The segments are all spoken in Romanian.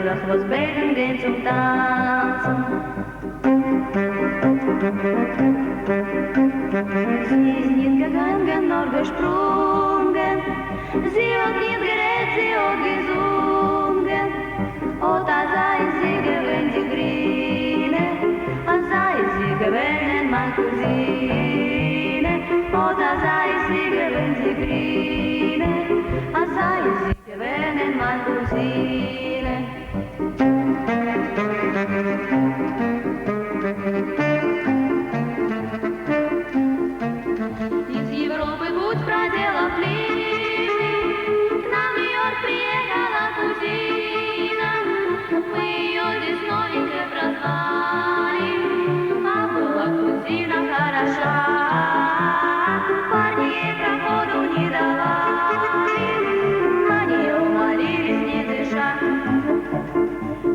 über Chvos Beten gehen zum Tanzen. Sie ist nicht gegangen, nur gesprungen. Sie hat nicht geredet, sie hat gesungen. Und da sei sie gewinnt die Grine, als sei sie gewinnt meine Cousine. Und da sei sie gewinnt die Grine, als sei sie gewinnt meine Cousine. Из Европы путь проделав длинный, к нам в Нью-Йорк приехала кузина. Мы ее здесь новенькой прозвали, а была кузина хороша. Парни ей проходу не давали, на нее молились не дыша.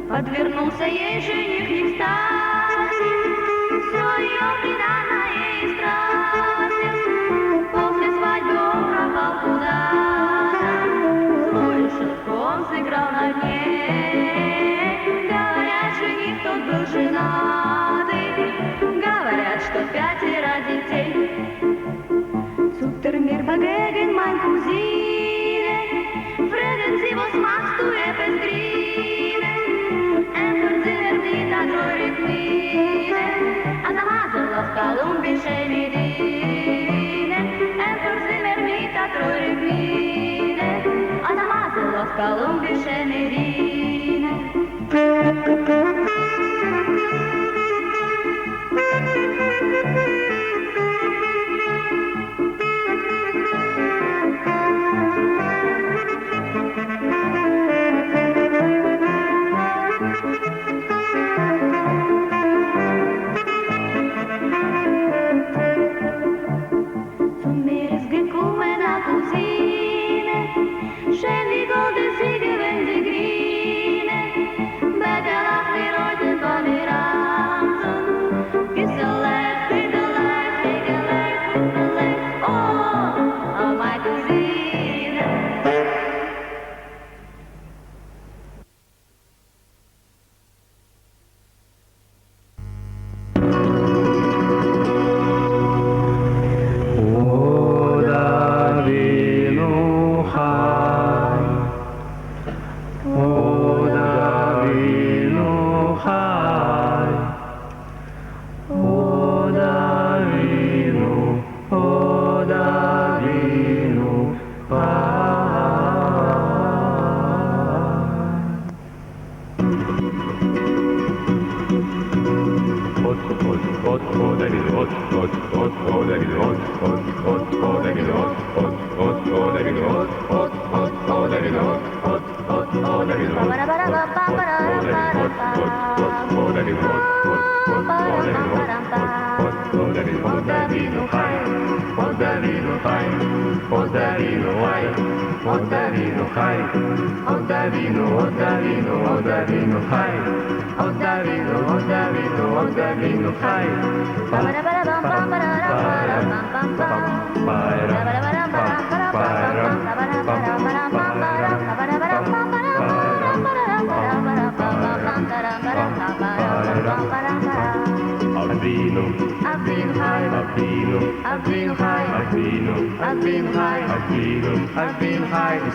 Подвернулся ей жених не кстати, все ее приданное истратил. После свадьбы он пропал куда-то, злую шутку он сыграл на ней. Говорят, жених тот был женатый, говорят, что 5 детей. Zu mir begegnen mein Cousine, fragen sie, was machst du etwas grine? Erzähl mir da treurig mine, an der Masel auf kolumbische Medine. Erzähl mir da treurig mine, an der Masel auf kolumbische Medine. Schön wie Gold ist sie gewinnt die Grine, bei der Lacht die Leute von ihr Ranzen. Bisselecht, Fiedelecht, Fiegelecht, Fiedelecht, oh, meine Cousine.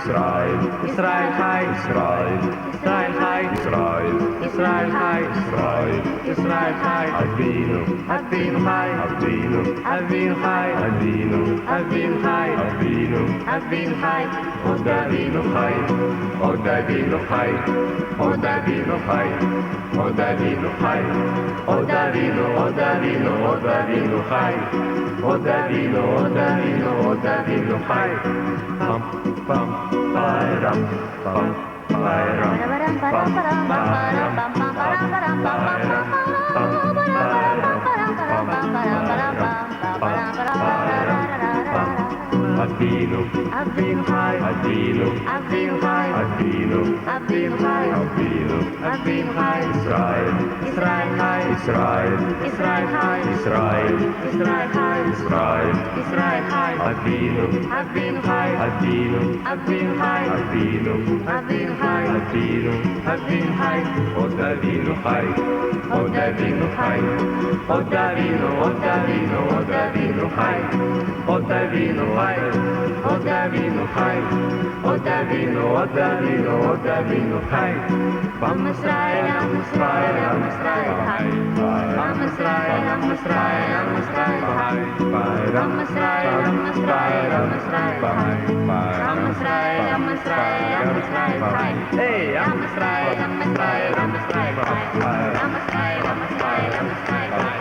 Israel, Israel, Chai, Israel, Israel, Chai, Israel, Israel, Chai, Israel, Israel, Chai, Avinu, Avinu, Chai, Avinu, Avinu, Chai, Avinu, Avinu, Chai, Avinu, Avinu, Chai, Od Avinu, Chai, Od Avinu, Chai, Od Avinu, Chai, Od Avinu, Chai, Od Avinu, Od Avinu, Od Avinu, Chai, Od Avinu, Od Avinu, Od Avinu, Chai, Pam, pam, Bayram, pam, Bayram, pam, Bayram, pam, Bayram, pam, Bayram, pam, Bayram, Avinu, Avinu Chai, Avinu, Avinu Chai, Avinu, Avinu Chai, Avinu, Avinu Chai, Israel, Israel Chai, Israel, Israel Chai, Israel, Israel Chai, Israel, Israel Chai, Avinu, Avinu Chai, Avinu, Avinu Chai, Avinu, Avinu Chai, Avinu, Avinu Chai, Od Avinu Chai, Od Avinu Chai, Od Avinu, Od Avinu, Od Avinu Chai, Od Avinu Chai, Od Avinu Chai, Od Avinu, Od Avinu, Od Avinu Chai. Am Israel, Am Israel, Am Israel Chai, Am Israel, Am Israel, Am Israel Chai, Am Israel, Am Israel, Am Israel Chai, Am Israel, Am Israel, Am Israel Chai, Hey, Am Israel, Am Israel, Am Israel Chai, Am Israel, Am Israel, Am Israel Chai.